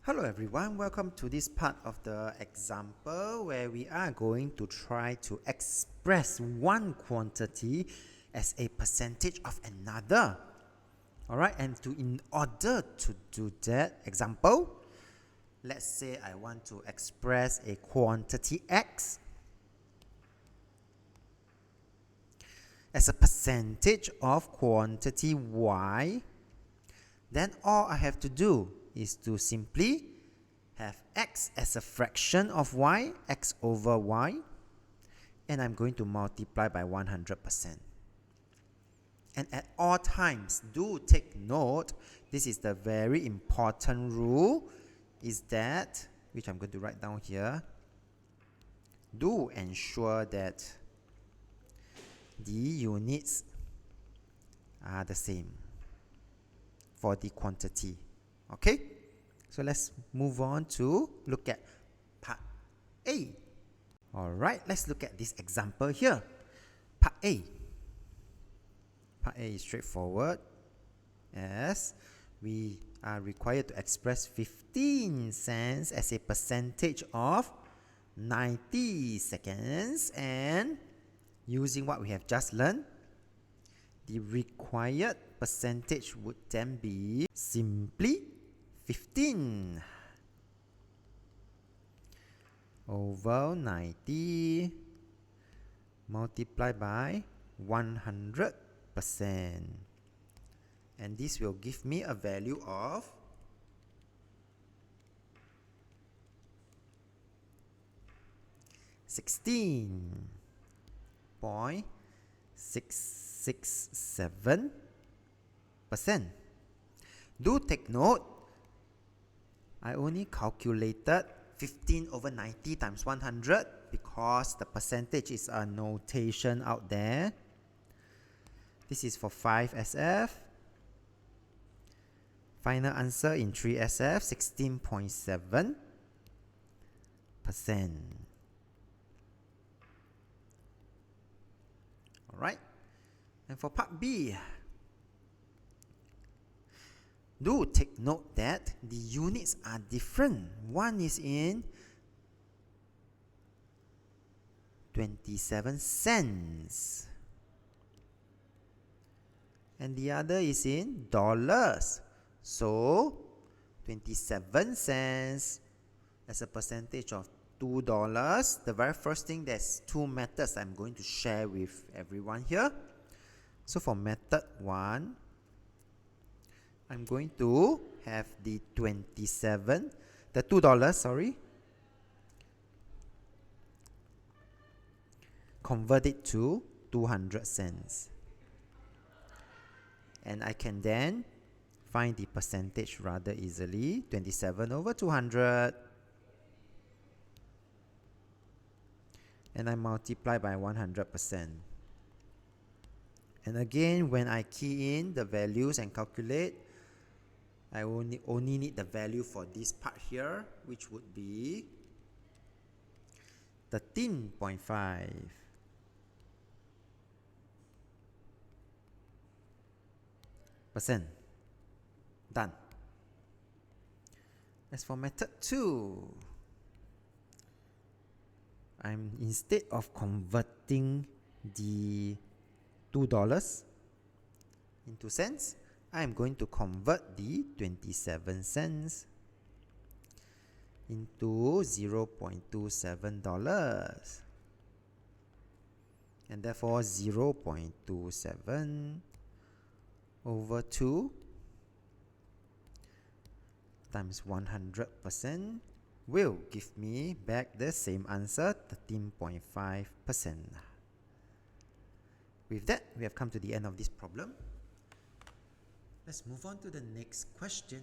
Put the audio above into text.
Hello everyone, welcome to this part of the example where we are going to try to express one quantity as a percentage of another. Alright, and in order to do that example, let's say I want to express a quantity X as a percentage of quantity Y. Then all I have to do is to simply have X as a fraction of Y, X over Y, and I'm going to multiply by 100%. And at all times, do take note, this is the very important rule, is that, which I'm going to write down here, do ensure that the units are the same for the quantity. Okay, so let's move on to look at part A. Alright, let's look at this example here. Part A. Part A is straightforward, as we are required to express 15 cents as a percentage of 90 seconds, and using what we have just learned, the required percentage would then be simply 15 over 90 multiplied by 100%, and this will give me a value of 16.667%. Do take note, I only calculated 15 over 90 times 100 because the percentage is a notation out there. This is for 5SF. Final answer in 3SF, 16.7%. Alright, and for part B, do take note that the units are different. One is in 27 cents and the other is in dollars. So 27 cents as a percentage of $2. The very first thing, there's two methods I'm going to share with everyone here. So for method 1, I'm going to have the $2, sorry, convert it to 200 cents. And I can then find the percentage rather easily. 27 over 200. And I multiply by 100%. And again, when I key in the values and calculate, I only need the value for this part here, which would be 13.5%. Done. As for method 2, instead of converting the $2 into cents, I'm going to convert the 27 cents into $0.27, and therefore 0.27 over 2 times 100% will give me back the same answer, 13.5%. With that, we have come to the end of this problem. Let's move on to the next question.